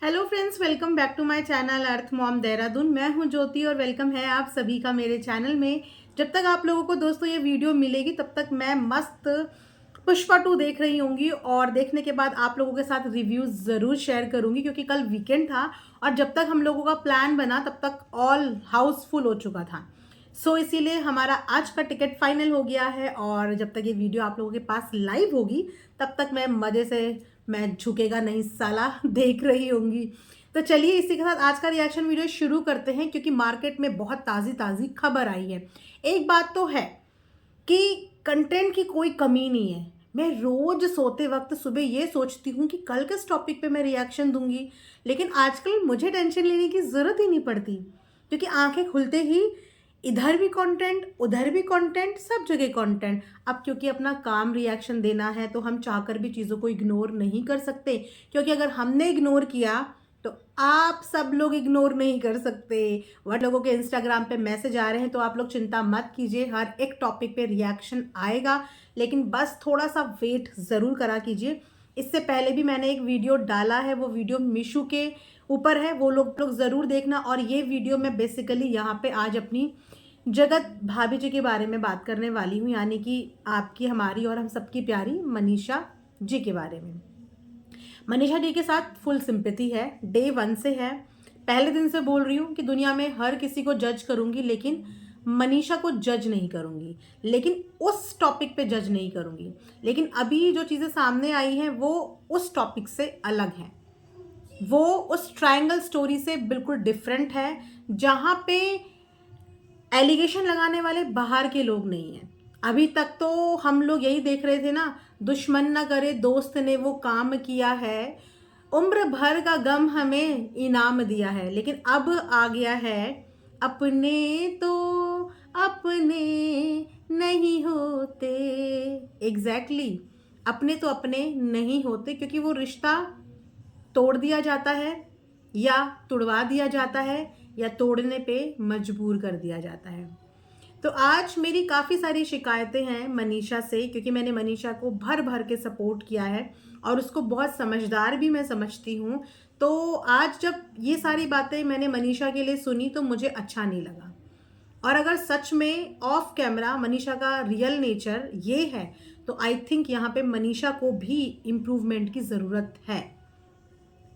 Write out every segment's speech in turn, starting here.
Hello friends, welcome back to my channel Earth Mom Dehradun. मैं हूं ज्योति और वेलकम है आप सभी का मेरे चैनल में। जब तक आप लोगों को दोस्तों ये वीडियो मिलेगी तब तक मैं मस्त पुष्पा 2 देख रही होंगी और देखने के बाद आप लोगों के साथ रिव्यूज ज़रूर शेयर करूंगी क्योंकि कल वीकेंड था और जब तक हम लोगों का प्लान बना तब तक ऑल हाउसफुल हो चुका था। इसीलिए हमारा आज का टिकट फाइनल हो गया है और जब तक ये वीडियो आप लोगों के पास लाइव होगी तब तक मैं मज़े से, मैं झुकेगा नहीं साला देख रही होंगी। तो चलिए इसी के साथ आज का रिएक्शन वीडियो शुरू करते हैं क्योंकि मार्केट में बहुत ताज़ी ताज़ी खबर आई है। एक बात तो है कि कंटेंट की कोई कमी नहीं है। मैं रोज सोते वक्त सुबह ये सोचती हूँ कि कल किस टॉपिक पे मैं रिएक्शन दूंगी, लेकिन आजकल मुझे टेंशन लेने की ज़रूरत ही नहीं पड़ती क्योंकि आंखें खुलते ही इधर भी कंटेंट उधर भी कंटेंट, सब जगह कंटेंट। अब क्योंकि अपना काम रिएक्शन देना है तो हम चाहकर भी चीज़ों को इग्नोर नहीं कर सकते, क्योंकि अगर हमने इग्नोर किया तो आप सब लोग इग्नोर नहीं कर सकते। वह लोगों के इंस्टाग्राम पे मैसेज आ रहे हैं तो आप लोग चिंता मत कीजिए, हर एक टॉपिक पे रिएक्शन आएगा, लेकिन बस थोड़ा सा वेट ज़रूर करा कीजिए। इससे पहले भी मैंने एक वीडियो डाला है, वो वीडियो मीशू के ऊपर है, वो लोग ज़रूर देखना। और ये वीडियो मैं बेसिकली यहाँ पे आज अपनी जगत भाभी जी के बारे में बात करने वाली हूँ, यानी कि आपकी, हमारी और हम सबकी प्यारी मनीषा जी के बारे में। मनीषा जी के साथ फुल सिंपैथी है, डे 1 से है। पहले दिन से बोल रही हूँ कि दुनिया में हर किसी को जज करूँगी लेकिन मनीषा को जज नहीं करूँगी, लेकिन उस टॉपिक पे जज नहीं करूँगी। लेकिन अभी जो चीज़ें सामने आई हैं वो उस टॉपिक से अलग हैं, वो उस ट्रायंगल स्टोरी से बिल्कुल डिफरेंट है, जहाँ पे एलिगेशन लगाने वाले बाहर के लोग नहीं हैं। अभी तक तो हम लोग यही देख रहे थे ना, दुश्मन न करे दोस्त ने वो काम किया है, उम्र भर का गम हमें इनाम दिया है। लेकिन अब आ गया है अपने तो अपने नहीं होते। एग्जैक्टली अपने तो अपने नहीं होते, क्योंकि वो रिश्ता तोड़ दिया जाता है या तुड़वा दिया जाता है या तोड़ने पे मजबूर कर दिया जाता है। तो आज मेरी काफ़ी सारी शिकायतें हैं मनीषा से, क्योंकि मैंने मनीषा को भर भर के सपोर्ट किया है और उसको बहुत समझदार भी मैं समझती हूँ। तो आज जब ये सारी बातें मैंने मनीषा के लिए सुनी तो मुझे अच्छा नहीं लगा। और अगर सच में ऑफ कैमरा मनीषा का रियल नेचर ये है तो आई थिंक यहाँ पे मनीषा को भी इम्प्रूवमेंट की ज़रूरत है।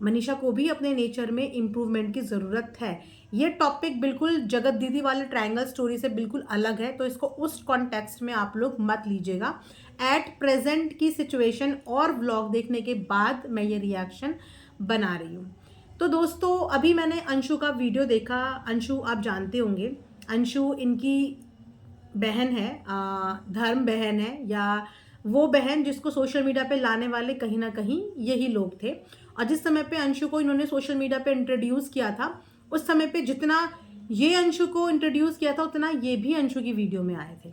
मनीषा को भी अपने नेचर में इम्प्रूवमेंट की ज़रूरत है। ये टॉपिक बिल्कुल जगत दीदी वाले ट्रायंगल स्टोरी से बिल्कुल अलग है, तो इसको उस कॉन्टेक्स्ट में आप लोग मत लीजिएगा। एट प्रेजेंट की सिचुएशन और व्लॉग देखने के बाद मैं ये रिएक्शन बना रही हूँ। तो दोस्तों अभी मैंने अंशु का वीडियो देखा। अंशु आप जानते होंगे, अंशु इनकी बहन है, धर्म बहन है, या वो बहन जिसको सोशल मीडिया पे लाने वाले कहीं ना कहीं यही लोग थे। और जिस समय पे अंशु को इन्होंने सोशल मीडिया पे इंट्रोड्यूस किया था, उस समय पे जितना ये अंशु को इंट्रोड्यूस किया था उतना ये भी अंशु की वीडियो में आए थे।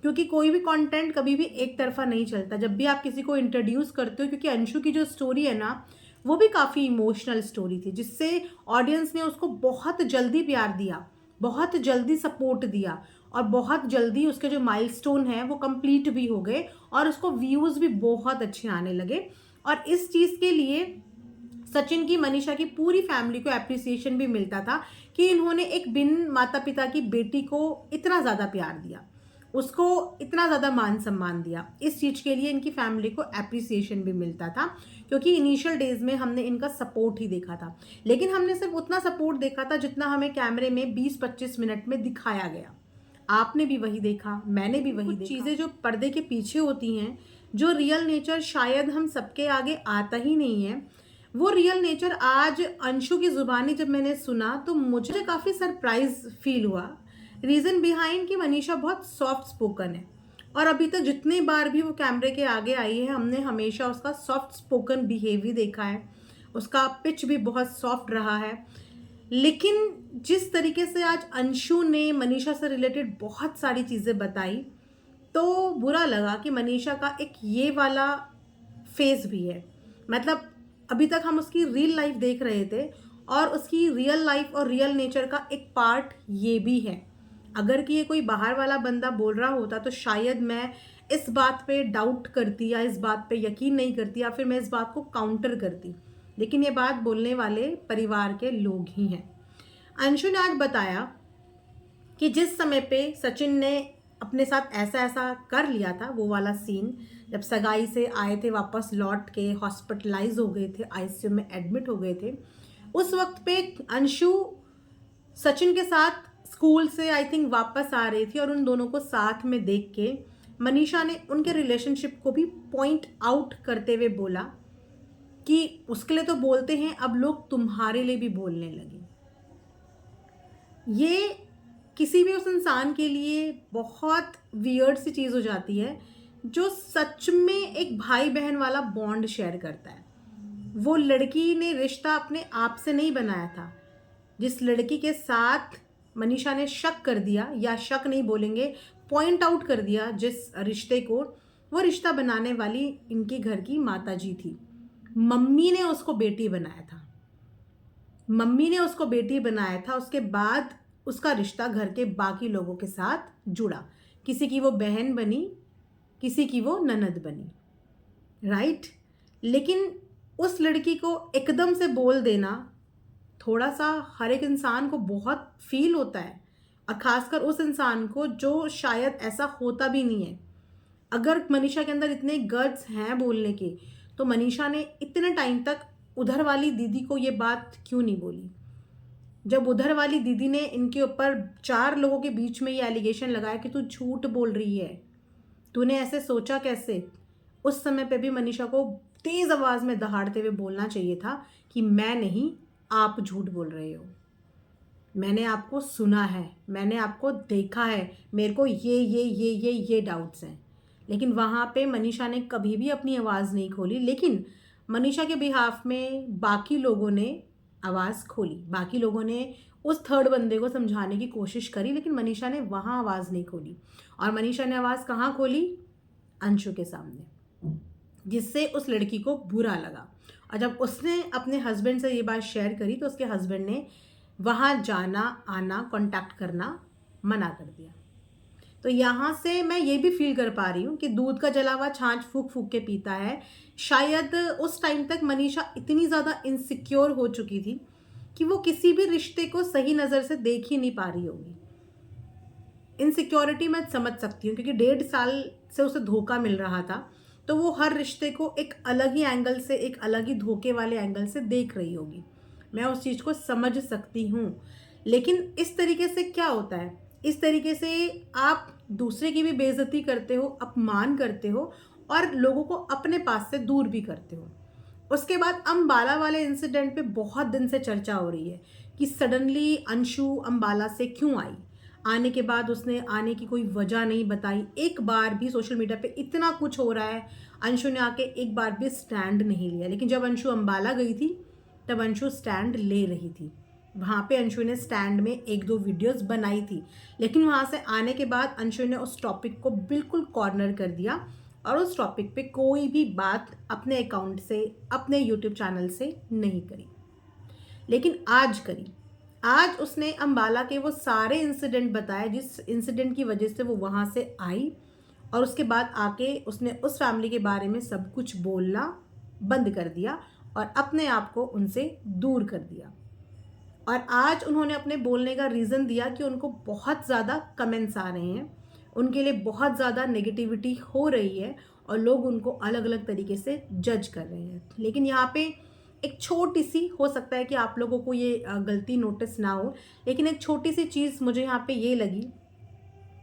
क्योंकि कोई भी कंटेंट कभी भी एक तरफा नहीं चलता जब भी आप किसी को इंट्रोड्यूस करते हो, क्योंकि अंशु की जो स्टोरी है ना वो भी काफ़ी इमोशनल स्टोरी थी, जिससे ऑडियंस ने उसको बहुत जल्दी प्यार दिया, बहुत जल्दी सपोर्ट दिया और बहुत जल्दी उसके जो माइलस्टोन है वो कंप्लीट भी हो गए और उसको व्यूज़ भी बहुत अच्छे आने लगे। और इस चीज़ के लिए सचिन की, मनीषा की पूरी फैमिली को एप्रिसिएशन भी मिलता था कि इन्होंने एक बिन माता पिता की बेटी को इतना ज़्यादा प्यार दिया, उसको इतना ज़्यादा मान सम्मान दिया। इस चीज़ के लिए इनकी फैमिली को एप्रिसिएशन भी मिलता था, क्योंकि इनिशियल डेज में हमने इनका सपोर्ट ही देखा था। लेकिन हमने सिर्फ उतना सपोर्ट देखा था जितना हमें कैमरे में 20-25 मिनट में दिखाया गया। आपने भी वही देखा, मैंने भी वही देखा। चीज़ें जो पर्दे के पीछे होती हैं, जो रियल नेचर शायद हम सबके आगे आता ही नहीं है, वो रियल नेचर आज अंशु की ज़ुबानी जब मैंने सुना तो मुझे काफ़ी सरप्राइज फील हुआ। रीज़न बिहाइंड कि मनीषा बहुत सॉफ्ट स्पोकन है और अभी तक जितनी बार भी वो कैमरे के आगे आई है हमने हमेशा उसका सॉफ्ट स्पोकन बिहेवियर देखा है, उसका पिच भी बहुत सॉफ्ट रहा है। लेकिन जिस तरीके से आज अंशु ने मनीषा से रिलेटेड बहुत सारी चीज़ें बताई तो बुरा लगा कि मनीषा का एक ये वाला फेस भी है। मतलब अभी तक हम उसकी रियल लाइफ देख रहे थे और उसकी रियल लाइफ और रियल नेचर का एक पार्ट ये भी है। अगर कि ये कोई बाहर वाला बंदा बोल रहा होता तो शायद मैं इस बात पे डाउट करती या इस बात पे यकीन नहीं करती या फिर मैं इस बात को काउंटर करती। लेकिन ये बात बोलने वाले परिवार के लोग ही हैं। अंशु ने आज बताया कि जिस समय पे सचिन ने अपने साथ ऐसा ऐसा कर लिया था, वो वाला सीन जब सगाई से आए थे, वापस लौट के हॉस्पिटलाइज हो गए थे, आईसीयू में एडमिट हो गए थे, उस वक्त पे अंशु सचिन के साथ स्कूल से आई थिंक वापस आ रही थी और उन दोनों को साथ में देख के मनीषा ने उनके रिलेशनशिप को भी पॉइंट आउट करते हुए बोला कि उसके लिए तो बोलते हैं, अब लोग तुम्हारे लिए भी बोलने लगे। ये किसी भी उस इंसान के लिए बहुत वियर्ड सी चीज़ हो जाती है जो सच में एक भाई बहन वाला बॉन्ड शेयर करता है। वो लड़की ने रिश्ता अपने आप से नहीं बनाया था। जिस लड़की के साथ मनीषा ने शक कर दिया, या शक नहीं बोलेंगे, पॉइंट आउट कर दिया जिस रिश्ते को, वो रिश्ता बनाने वाली इनके घर की माताजी थी। मम्मी ने उसको बेटी बनाया था, मम्मी ने उसको बेटी बनाया था। उसके बाद उसका रिश्ता घर के बाकी लोगों के साथ जुड़ा, किसी की वो बहन बनी, किसी की वो ननद बनी, राइट। लेकिन उस लड़की को एकदम से बोल देना, थोड़ा सा हर एक इंसान को बहुत फील होता है, और ख़ासकर उस इंसान को जो शायद ऐसा होता भी नहीं है। अगर मनीषा के अंदर इतने गट्स हैं बोलने के, तो मनीषा ने इतने टाइम तक उधर वाली दीदी को ये बात क्यों नहीं बोली? जब उधर वाली दीदी ने इनके ऊपर 4 लोगों के बीच में ये एलिगेशन लगाया कि तू झूठ बोल रही है, तूने ऐसे सोचा कैसे, उस समय पे भी मनीषा को तेज़ आवाज़ में दहाड़ते हुए बोलना चाहिए था कि मैं नहीं, आप झूठ बोल रहे हो, मैंने आपको सुना है, मैंने आपको देखा है, मेरे को ये डाउट्स हैं। लेकिन वहाँ पे मनीषा ने कभी भी अपनी आवाज़ नहीं खोली। लेकिन मनीषा के बिहाफ में बाकी लोगों ने आवाज़ खोली, बाकी लोगों ने उस थर्ड बंदे को समझाने की कोशिश करी, लेकिन मनीषा ने वहाँ आवाज़ नहीं खोली। और मनीषा ने आवाज़ कहाँ खोली? अंशु के सामने, जिससे उस लड़की को बुरा लगा। और जब उसने अपने हस्बैंड से ये बात शेयर करी, तो उसके हस्बैंड ने वहाँ जाना आना कांटेक्ट करना मना कर दिया। तो यहाँ से मैं ये भी फील कर पा रही हूँ कि दूध का जला हुआ छाछ फूक फूक के पीता है। शायद उस टाइम तक मनीषा इतनी ज़्यादा इनसिक्योर हो चुकी थी कि वो किसी भी रिश्ते को सही नज़र से देख ही नहीं पा रही होगी। इनसिक्योरिटी मैं समझ सकती हूँ, क्योंकि 1.5 साल से उसे धोखा मिल रहा था, तो वो हर रिश्ते को एक अलग ही एंगल से, एक अलग ही धोखे वाले एंगल से देख रही होगी। मैं उस चीज़ को समझ सकती हूँ। लेकिन इस तरीके से क्या होता है, इस तरीके से आप दूसरे की भी बेइज्जती करते हो, अपमान करते हो, और लोगों को अपने पास से दूर भी करते हो। उसके बाद अम्बाला वाले इंसिडेंट पे बहुत दिन से चर्चा हो रही है कि सडनली अंशु अम्बाला से क्यों आई। आने के बाद उसने आने की कोई वजह नहीं बताई। एक बार भी सोशल मीडिया पे इतना कुछ हो रहा है, अंशु ने आके एक बार भी स्टैंड नहीं लिया। लेकिन जब अंशु अम्बाला गई थी, तब अंशु स्टैंड ले रही थी। वहाँ पे अंशु ने स्टैंड में 1-2 वीडियोस बनाई थी, लेकिन वहाँ से आने के बाद अंशु ने उस टॉपिक को बिल्कुल कॉर्नर कर दिया और उस टॉपिक पे कोई भी बात अपने अकाउंट से, अपने यूट्यूब चैनल से नहीं करी। लेकिन आज करी। आज उसने अम्बाला के वो सारे इंसिडेंट बताए जिस इंसिडेंट की वजह से वो वहाँ से आई, और उसके बाद आके उसने उस फैमिली के बारे में सब कुछ बोलना बंद कर दिया और अपने आप को उनसे दूर कर दिया। और आज उन्होंने अपने बोलने का रीज़न दिया कि उनको बहुत ज़्यादा कमेंट्स आ रहे हैं, उनके लिए बहुत ज़्यादा नेगेटिविटी हो रही है और लोग उनको अलग अलग तरीके से जज कर रहे हैं। लेकिन यहाँ पे एक छोटी सी, हो सकता है कि आप लोगों को ये गलती नोटिस ना हो, लेकिन एक छोटी सी चीज़ मुझे यहाँ पे ये लगी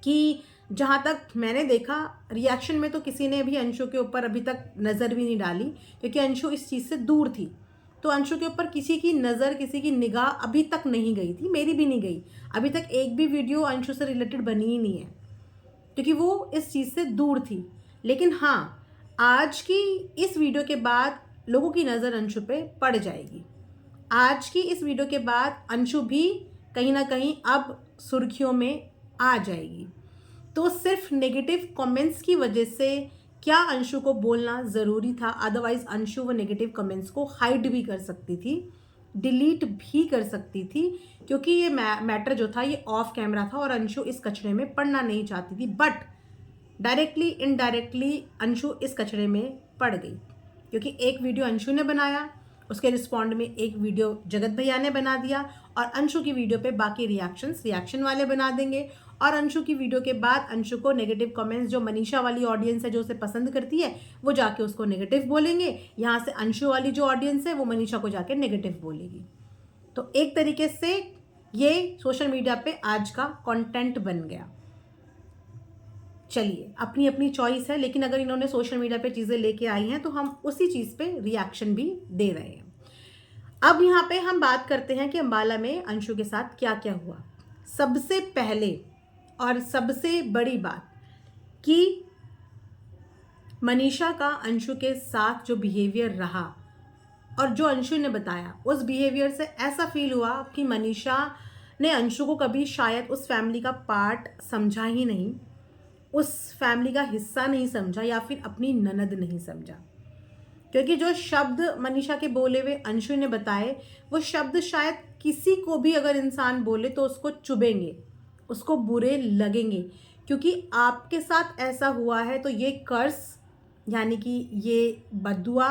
कि जहाँ तक मैंने देखा, रिएक्शन में तो किसी ने भी अंशु के ऊपर अभी तक नज़र भी नहीं डाली, क्योंकि अंशु इस चीज़ से दूर थी। तो अंशु के ऊपर किसी की नज़र, किसी की निगाह अभी तक नहीं गई थी, मेरी भी नहीं गई। अभी तक एक भी वीडियो अंशु से रिलेटेड बनी ही नहीं है, क्योंकि वो इस चीज़ से दूर थी। लेकिन हाँ, आज की इस वीडियो के बाद लोगों की नज़र अंशु पे पड़ जाएगी। आज की इस वीडियो के बाद अंशु भी कहीं ना कहीं अब सुर्खियों में आ जाएगी। तो सिर्फ नेगेटिव कमेंट्स की वजह से क्या अंशु को बोलना ज़रूरी था? अदरवाइज अंशु वो नेगेटिव कमेंट्स को हाइड भी कर सकती थी, डिलीट भी कर सकती थी, क्योंकि ये मैटर जो था ये ऑफ कैमरा था और अंशु इस कचरे में पड़ना नहीं चाहती थी। बट डायरेक्टली इनडायरेक्टली अंशु इस कचरे में पड़ गई, क्योंकि एक वीडियो अंशु ने बनाया उसके रिस्पॉन्ड में एक वीडियो जगत भैया ने बना दिया और अंशु की वीडियो पे बाकी रिएक्शन वाले बना देंगे। और अंशु की वीडियो के बाद अंशु को नेगेटिव कमेंट्स, जो मनीषा वाली ऑडियंस है जो उसे पसंद करती है, वो जाके उसको नेगेटिव बोलेंगे। यहाँ से अंशु वाली जो ऑडियंस है वो मनीषा को जाके नेगेटिव बोलेगी। तो एक तरीके से ये सोशल मीडिया पे आज का कंटेंट बन गया। चलिए, अपनी अपनी चॉइस है, लेकिन अगर इन्होंने सोशल मीडिया पे चीज़ें लेके आई हैं तो हम उसी चीज़ पे रिएक्शन भी दे रहे हैं। अब यहाँ पे हम बात करते हैं कि अंबाला में अंशु के साथ क्या क्या हुआ। सबसे पहले और सबसे बड़ी बात कि मनीषा का अंशु के साथ जो बिहेवियर रहा और जो अंशु ने बताया, उस बिहेवियर से ऐसा फील हुआ कि मनीषा ने अंशु को कभी शायद उस फैमिली का पार्ट समझा ही नहीं, उस फैमिली का हिस्सा नहीं समझा, या फिर अपनी ननद नहीं समझा। क्योंकि जो शब्द मनीषा के बोले हुए अंशु ने बताए, वो शब्द शायद किसी को भी अगर इंसान बोले तो उसको चुभेंगे, उसको बुरे लगेंगे। क्योंकि आपके साथ ऐसा हुआ है तो ये कर्स, यानी कि ये बद्दुआ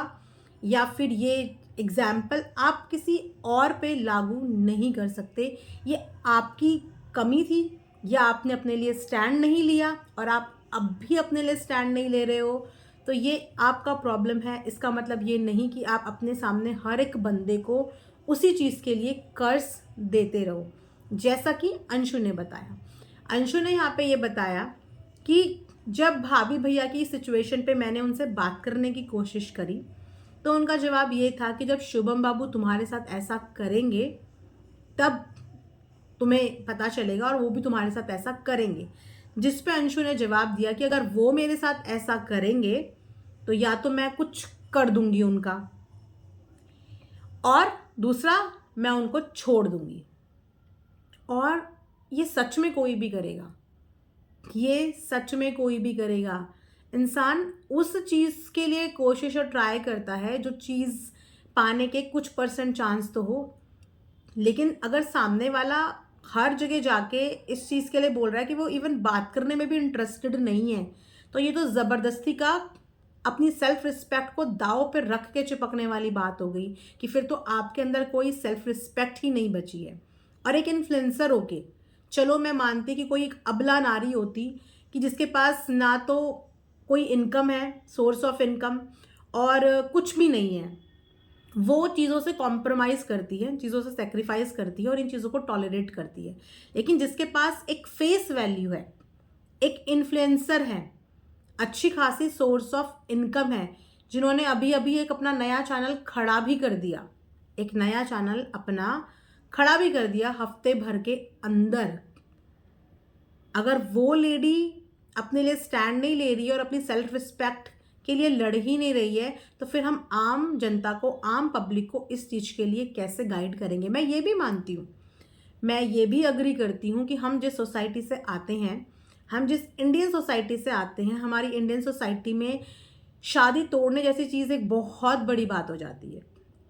या फिर ये एग्जाम्पल आप किसी और पे लागू नहीं कर सकते। ये आपकी कमी थी, या आपने अपने लिए स्टैंड नहीं लिया और आप अब भी अपने लिए स्टैंड नहीं ले रहे हो, तो ये आपका प्रॉब्लम है। इसका मतलब ये नहीं कि आप अपने सामने हर एक बंदे को उसी चीज़ के लिए कर्ज देते रहो। जैसा कि अंशु ने बताया, अंशु ने यहाँ पे ये बताया कि जब भाभी भैया की सिचुएशन पे मैंने उनसे बात करने की कोशिश करी तो उनका जवाब ये था कि जब शुभम बाबू तुम्हारे साथ ऐसा करेंगे तब तुम्हें पता चलेगा और वो भी तुम्हारे साथ ऐसा करेंगे। जिस पे अंशु ने जवाब दिया कि अगर वो मेरे साथ ऐसा करेंगे तो या तो मैं कुछ कर दूंगी उनका, और दूसरा मैं उनको छोड़ दूंगी। और ये सच में कोई भी करेगा, ये सच में कोई भी करेगा। इंसान उस चीज़ के लिए कोशिश और ट्राई करता है जो चीज़ पाने के कुछ % चांस तो हो, लेकिन अगर सामने वाला हर जगह जाके इस चीज़ के लिए बोल रहा है कि वो इवन बात करने में भी इंटरेस्टेड नहीं है, तो ये तो ज़बरदस्ती का अपनी सेल्फ रिस्पेक्ट को दाव पर रख के चिपकने वाली बात हो गई कि फिर तो आपके अंदर कोई सेल्फ रिस्पेक्ट ही नहीं बची है। और एक इन्फ्लुएंसर होके, चलो मैं मानती कि कोई एक अबला नारी होती कि जिसके पास ना तो कोई इनकम है, सोर्स ऑफ इनकम, और कुछ भी नहीं है, वो चीज़ों से कॉम्प्रोमाइज़ करती है, चीज़ों से सेक्रीफाइस करती है और इन चीज़ों को टॉलरेट करती है। लेकिन जिसके पास एक फेस वैल्यू है, एक इन्फ्लुएंसर है, अच्छी खासी सोर्स ऑफ इनकम है, जिन्होंने अभी अभी एक अपना नया चैनल खड़ा भी कर दिया, एक नया चैनल अपना खड़ा भी कर दिया हफ्ते भर के अंदर, अगर वो लेडी अपने लिए स्टैंड नहीं ले रही है और अपनी सेल्फ रिस्पेक्ट के लिए लड़ ही नहीं रही है, तो फिर हम आम जनता को, आम पब्लिक को इस चीज़ के लिए कैसे गाइड करेंगे। मैं ये भी मानती हूँ, मैं ये भी अग्री करती हूँ कि हम जिस सोसाइटी से आते हैं, हम जिस इंडियन सोसाइटी से आते हैं, हमारी इंडियन सोसाइटी में शादी तोड़ने जैसी चीज़ एक बहुत बड़ी बात हो जाती है,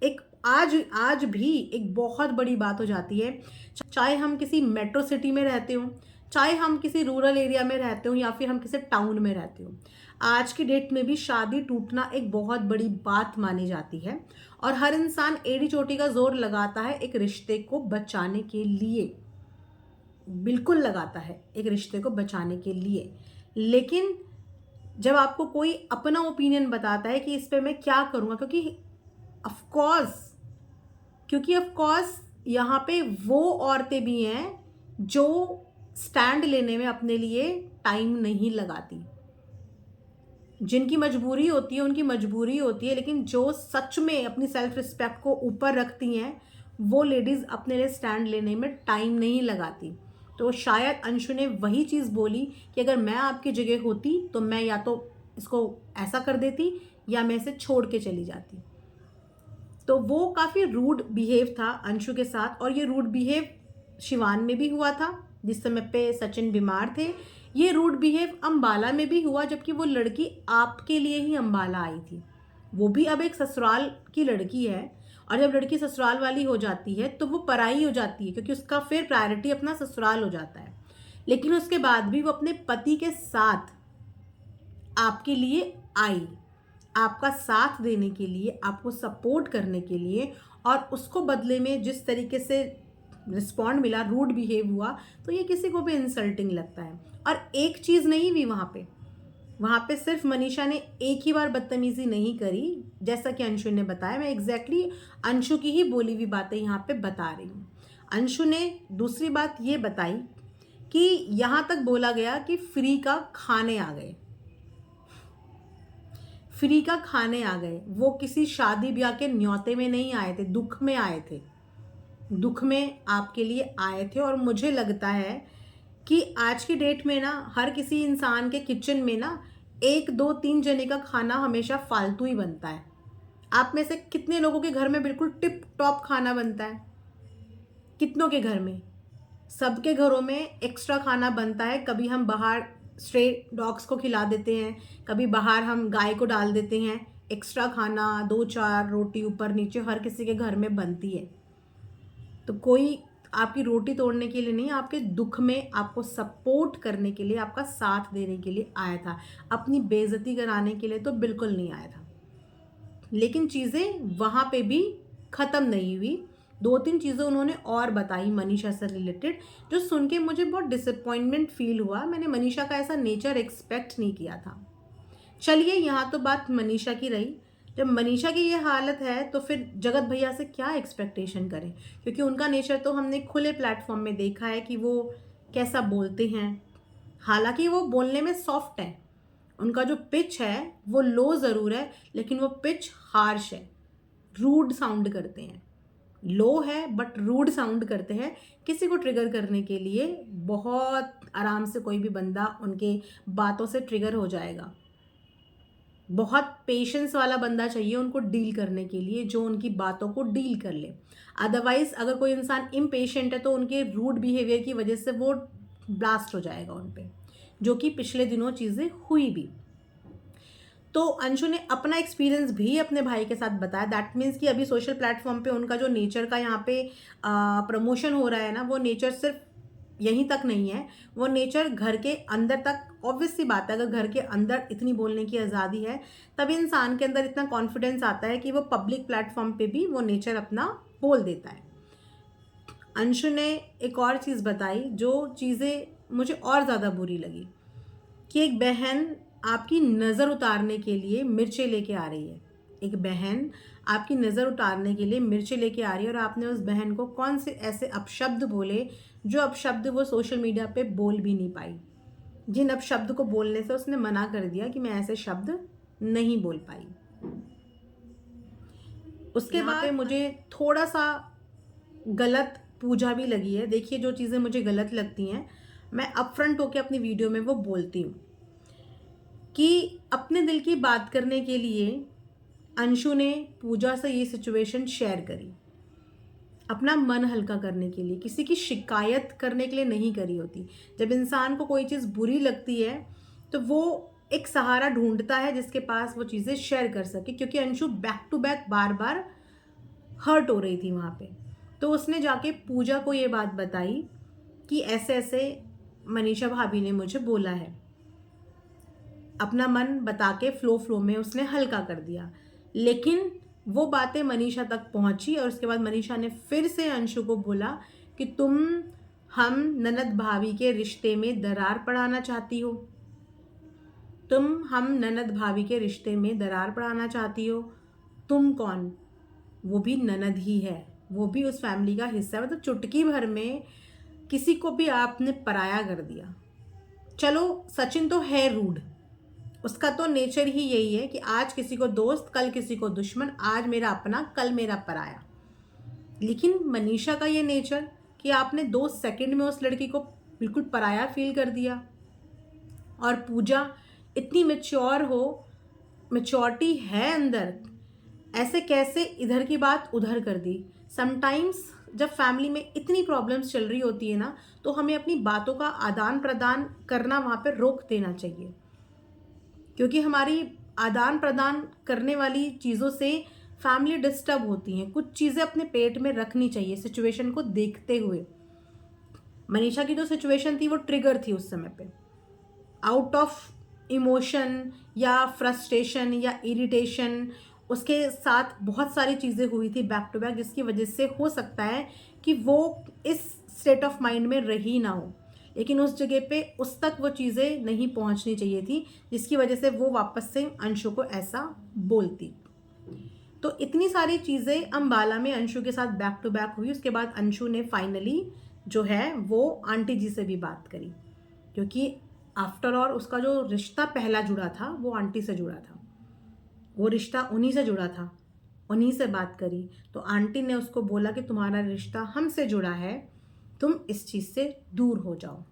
एक आज भी एक बहुत बड़ी बात हो जाती है। चाहे हम किसी मेट्रो सिटी में रहते हो, चाहे हम किसी रूरल एरिया में रहते हो, या फिर हम किसी टाउन में रहते हो, आज की डेट में भी शादी टूटना एक बहुत बड़ी बात मानी जाती है। और हर इंसान एड़ी चोटी का जोर लगाता है एक रिश्ते को बचाने के लिए, बिल्कुल लगाता है एक रिश्ते को बचाने के लिए। लेकिन जब आपको कोई अपना ओपिनियन बताता है कि इस पे मैं क्या करूँगा, क्योंकि ऑफ कोर्स यहाँ पे वो औरतें भी हैं जो स्टैंड लेने में अपने लिए टाइम नहीं लगाती, जिनकी मजबूरी होती है उनकी मजबूरी होती है, लेकिन जो सच में अपनी सेल्फ रिस्पेक्ट को ऊपर रखती हैं वो लेडीज़ अपने लिए स्टैंड लेने में टाइम नहीं लगाती। तो शायद अंशु ने वही चीज़ बोली कि अगर मैं आपकी जगह होती तो मैं या तो इसको ऐसा कर देती या मैं इसे छोड़ के चली जाती। तो वो काफ़ी रूड बिहेव था अंशु के साथ, और ये रूड बिहेव शिवान में भी हुआ था जिस समय पे सचिन बीमार थे। ये रूड बिहेव अंबाला में भी हुआ, जबकि वो लड़की आपके लिए ही अंबाला आई थी। वो भी अब एक ससुराल की लड़की है, और जब लड़की ससुराल वाली हो जाती है तो वो पराई हो जाती है, क्योंकि उसका फिर प्रायोरिटी अपना ससुराल हो जाता है। लेकिन उसके बाद भी वो अपने पति के साथ आपके लिए आई, आपका साथ देने के लिए, आपको सपोर्ट करने के लिए, और उसको बदले में जिस तरीके से रिस्पॉन्ड मिला, रूड बिहेव हुआ, तो ये किसी को भी इंसल्टिंग लगता है। और एक चीज़ नहीं हुई वहाँ पे सिर्फ मनीषा ने एक ही बार बदतमीजी नहीं करी, जैसा कि अंशु ने बताया। मैं एग्जैक्टली अंशु की ही बोली हुई बातें यहाँ पे बता रही हूँ। अंशु ने दूसरी बात ये बताई कि यहाँ तक बोला गया कि फ्री का खाने आ गए, फ्री का खाने आ गए। वो किसी शादी ब्याह के न्योते में नहीं आए थे, दुख में आए थे, दुख में आपके लिए आए थे। और मुझे लगता है कि आज की डेट में ना हर किसी इंसान के किचन में ना 1 2 3 जने का खाना हमेशा फालतू ही बनता है। आप में से कितने लोगों के घर में बिल्कुल टिप टॉप खाना बनता है? कितनों के घर में? सबके घरों में एक्स्ट्रा खाना बनता है। कभी हम बाहर स्ट्रे डॉग्स को खिला देते हैं, कभी बाहर हम गाय को डाल देते हैं। एक्स्ट्रा खाना 2 4 रोटी ऊपर नीचे हर किसी के घर में बनती है। तो कोई आपकी रोटी तोड़ने के लिए नहीं, आपके दुख में आपको सपोर्ट करने के लिए, आपका साथ देने के लिए आया था। अपनी बेइज्जती कराने के लिए तो बिल्कुल नहीं आया था। लेकिन चीज़ें वहाँ पे भी ख़त्म नहीं हुई। 2 3 चीज़ें उन्होंने और बताई मनीषा से रिलेटेड, जो सुन के मुझे बहुत डिसअपॉइंटमेंट फील हुआ। मैंने मनीषा का ऐसा नेचर एक्सपेक्ट नहीं किया था। चलिए, यहाँ तो बात मनीषा की रही। जब मनीषा की ये हालत है तो फिर जगत भैया से क्या एक्सपेक्टेशन करें, क्योंकि उनका नेचर तो हमने खुले प्लेटफॉर्म में देखा है कि वो कैसा बोलते हैं। हालांकि वो बोलने में सॉफ्ट है, उनका जो पिच है वो लो ज़रूर है, लेकिन वो पिच हार्श है, रूड साउंड करते हैं। लो है बट रूड साउंड करते हैं। किसी को ट्रिगर करने के लिए बहुत आराम से कोई भी बंदा उनके बातों से ट्रिगर हो जाएगा। बहुत पेशेंस वाला बंदा चाहिए उनको डील करने के लिए, जो उनकी बातों को डील कर ले। अदरवाइज अगर कोई इंसान इम्पेशेंट है तो उनके रूड बिहेवियर की वजह से वो ब्लास्ट हो जाएगा उन पे, जो कि पिछले दिनों चीज़ें हुई भी। तो अंशु ने अपना एक्सपीरियंस भी अपने भाई के साथ बताया। दैट मीन्स कि अभी सोशल प्लेटफॉर्म पे उनका जो नेचर का यहाँ पे प्रमोशन हो रहा है ना, वो नेचर सिर्फ यहीं तक नहीं है, वो नेचर घर के अंदर तक। ऑब्वियस सी बात है, अगर घर के अंदर इतनी बोलने की आज़ादी है तभी इंसान के अंदर इतना कॉन्फिडेंस आता है कि वो पब्लिक प्लेटफॉर्म पे भी वो नेचर अपना बोल देता है। अंशु ने एक और चीज़ बताई जो चीज़ें मुझे और ज़्यादा बुरी लगी, कि एक बहन आपकी नज़र उतारने के लिए मिर्चें लेके आ रही है। एक बहन आपकी नज़र उतारने के लिए मिर्चें लेके आ रही है, और आपने उस बहन को कौन से ऐसे अपशब्द बोले, जो अपशब्द वो सोशल मीडिया पे बोल भी नहीं पाई। जिन अपशब्द को बोलने से उसने मना कर दिया कि मैं ऐसे शब्द नहीं बोल पाई। उसके बाद पे मुझे थोड़ा सा गलत पूजा भी लगी है। देखिए, जो चीज़ें मुझे गलत लगती हैं मैं अपफ्रंट होकर अपनी वीडियो में वो बोलती हूँ, कि अपने दिल की बात करने के लिए अंशु ने पूजा से ये सिचुएशन शेयर करी, अपना मन हल्का करने के लिए, किसी की शिकायत करने के लिए नहीं करी होती। जब इंसान को कोई चीज़ बुरी लगती है तो वो एक सहारा ढूंढता है जिसके पास वो चीज़ें शेयर कर सके, क्योंकि अंशु बैक टू बैक बार बार हर्ट हो रही थी वहाँ पे। तो उसने जाके पूजा को ये बात बताई कि ऐसे ऐसे मनीषा भाभी ने मुझे बोला है। अपना मन बता के फ्लो में उसने हल्का कर दिया। लेकिन वो बातें मनीषा तक पहुंची और उसके बाद मनीषा ने फिर से अंशु को बोला कि तुम हम ननद भाभी के रिश्ते में दरार पड़ाना चाहती हो, तुम हम ननद भाभी के रिश्ते में दरार पड़ाना चाहती हो। तुम कौन? वो भी ननद ही है, वो भी उस फैमिली का हिस्सा है। मतलब चुटकी भर में किसी को भी आपने पराया कर दिया। चलो, सचिन तो है रूड, उसका तो नेचर ही यही है कि आज किसी को दोस्त, कल किसी को दुश्मन, आज मेरा अपना, कल मेरा पराया। लेकिन मनीषा का ये नेचर कि आपने 2 सेकंड में उस लड़की को बिल्कुल पराया फील कर दिया। और पूजा इतनी मेच्योर हो, मेच्योरिटी है अंदर, ऐसे कैसे इधर की बात उधर कर दी। समटाइम्स जब फैमिली में इतनी प्रॉब्लम्स चल रही होती है ना, तो हमें अपनी बातों का आदान प्रदान करना वहाँ पर रोक देना चाहिए, क्योंकि हमारी आदान प्रदान करने वाली चीज़ों से फैमिली डिस्टर्ब होती हैं। कुछ चीज़ें अपने पेट में रखनी चाहिए सिचुएशन को देखते हुए। मनीषा की जो सिचुएशन थी वो ट्रिगर थी उस समय पे, आउट ऑफ इमोशन या फ्रस्ट्रेशन या इरिटेशन, उसके साथ बहुत सारी चीज़ें हुई थी बैक टू बैक, जिसकी वजह से हो सकता है कि वो इस स्टेट ऑफ माइंड में रही ना हो, लेकिन उस जगह पे उस तक वो चीज़ें नहीं पहुंचनी चाहिए थी, जिसकी वजह से वो वापस से अंशु को ऐसा बोलती। तो इतनी सारी चीज़ें अम्बाला में अंशु के साथ बैक टू बैक हुई। उसके बाद अंशु ने फाइनली जो है वो आंटी जी से भी बात करी, क्योंकि आफ्टर ऑल उसका जो रिश्ता पहला जुड़ा था वो आंटी से जुड़ा था, वो रिश्ता उन्हीं से जुड़ा था, उन्हीं से बात करी। तो आंटी ने उसको बोला कि तुम्हारा रिश्ता हमसे जुड़ा है, तुम इस चीज़ से दूर हो जाओ,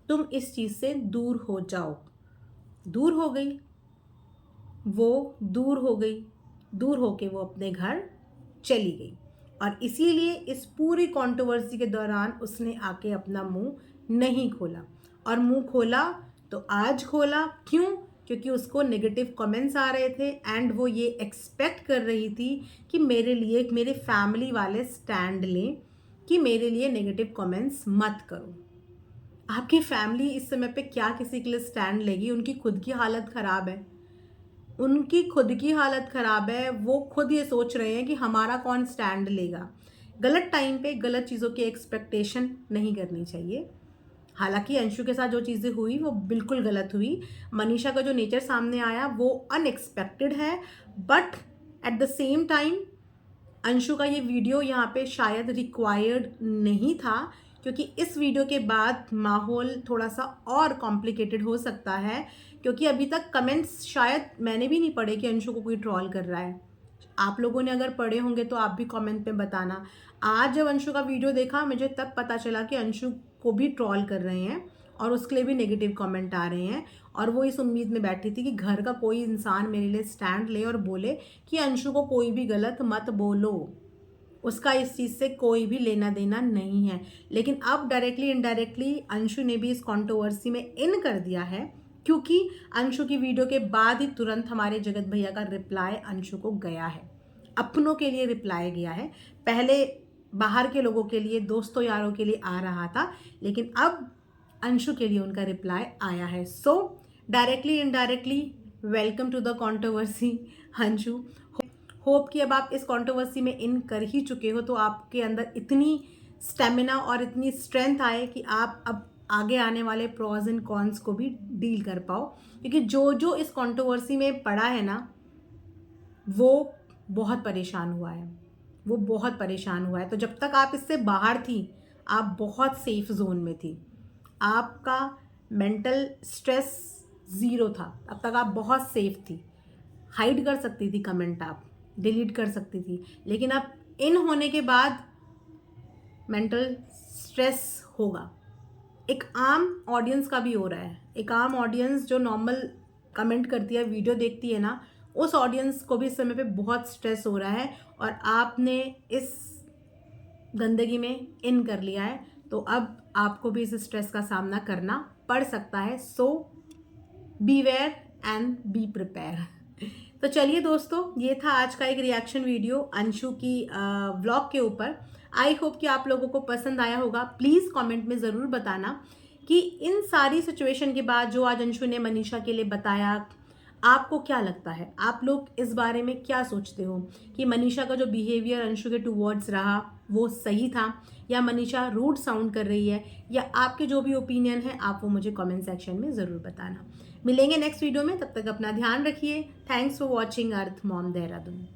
तुम इस चीज़ से दूर हो जाओ। दूर हो गई, वो दूर हो गई, दूर होके वो अपने घर चली गई। और इसीलिए इस पूरी कंट्रोवर्सी के दौरान उसने आके अपना मुंह नहीं खोला, और मुंह खोला तो आज खोला। क्यों? क्योंकि उसको नेगेटिव कमेंट्स आ रहे थे एंड वो ये एक्सपेक्ट कर रही थी कि मेरे लिए मेरे फैमिली वाले स्टैंड लें, कि मेरे लिए नेगेटिव कमेंट्स मत करो। आपकी फैमिली इस समय पे क्या किसी के लिए स्टैंड लेगी? उनकी खुद की हालत ख़राब है, उनकी खुद की हालत ख़राब है। वो खुद ये सोच रहे हैं कि हमारा कौन स्टैंड लेगा। गलत टाइम पे गलत चीज़ों की एक्सपेक्टेशन नहीं करनी चाहिए। हालांकि अंशु के साथ जो चीज़ें हुई वो बिल्कुल गलत हुई। मनीषा का जो नेचर सामने आया वो अनएक्सपेक्टेड है, but at the same time Anshu का ये वीडियो यहाँ पे शायद रिक्वायर्ड नहीं था, क्योंकि इस वीडियो के बाद माहौल थोड़ा सा और कॉम्प्लिकेटेड हो सकता है। क्योंकि अभी तक कमेंट्स शायद मैंने भी नहीं पढ़े कि अंशु को कोई ट्रोल कर रहा है। आप लोगों ने अगर पढ़े होंगे तो आप भी कमेंट में बताना। आज जब अंशु का वीडियो देखा मुझे तब पता चला कि अंशु को भी ट्रोल कर रहे हैं और उसके लिए भी नेगेटिव कमेंट आ रहे हैं, और वो इस उम्मीद में बैठी थी कि घर का कोई इंसान मेरे लिए स्टैंड ले और बोले कि अंशु को कोई भी गलत मत बोलो, उसका इस चीज़ से कोई भी लेना देना नहीं है। लेकिन अब डायरेक्टली इनडायरेक्टली अंशु ने भी इस कंट्रोवर्सी में इन कर दिया है, क्योंकि अंशु की वीडियो के बाद ही तुरंत हमारे जगत भैया का रिप्लाई अंशु को गया है, अपनों के लिए रिप्लाई गया है। पहले बाहर के लोगों के लिए, दोस्तों यारों के लिए आ रहा था, लेकिन अब अंशु के लिए उनका रिप्लाई आया है। So directly indirectly welcome to the controversy Anshu. Hope कि अब आप इस कंट्रोवर्सी में इन कर ही चुके हो, तो आपके अंदर इतनी स्टेमिना और इतनी स्ट्रेंथ आए कि आप अब आगे आने वाले प्रॉज एंड कॉन्स को भी डील कर पाओ। क्योंकि जो जो इस कंट्रोवर्सी में पड़ा है ना, वो बहुत परेशान हुआ है, वो बहुत परेशान हुआ है। तो जब तक आप इससे बाहर थी, आप बहुत सेफ जोन में थी, आपका मेंटल स्ट्रेस ज़ीरो था, अब तक आप बहुत सेफ थी। हाइड कर सकती थी कमेंट, आप डिलीट कर सकती थी, लेकिन अब इन होने के बाद मेंटल स्ट्रेस होगा। एक आम ऑडियंस का भी हो रहा है। एक आम ऑडियंस जो नॉर्मल कमेंट करती है, वीडियो देखती है ना, उस ऑडियंस को भी इस समय पे बहुत स्ट्रेस हो रहा है, और आपने इस गंदगी में इन कर लिया है, तो अब आपको भी इस स्ट्रेस का सामना करना पड़ सकता है। सो बीवेयर एंड बी प्रिपेयर। तो चलिए दोस्तों, ये था आज का एक रिएक्शन वीडियो अंशु की व्लॉग के ऊपर। आई होप कि आप लोगों को पसंद आया होगा। प्लीज़ कमेंट में ज़रूर बताना कि इन सारी सिचुएशन के बाद जो आज अंशु ने मनीषा के लिए बताया, आपको क्या लगता है? आप लोग इस बारे में क्या सोचते हो कि मनीषा का जो बिहेवियर अंशु के टूवर्ड्स रहा वो सही था, या मनीषा रूड साउंड कर रही है, या आपके जो भी ओपिनियन है आप वो मुझे कमेंट सेक्शन में ज़रूर बताना। मिलेंगे नेक्स्ट वीडियो में, तब तक अपना ध्यान रखिए। Thanks for watching earth Mom Dehradun.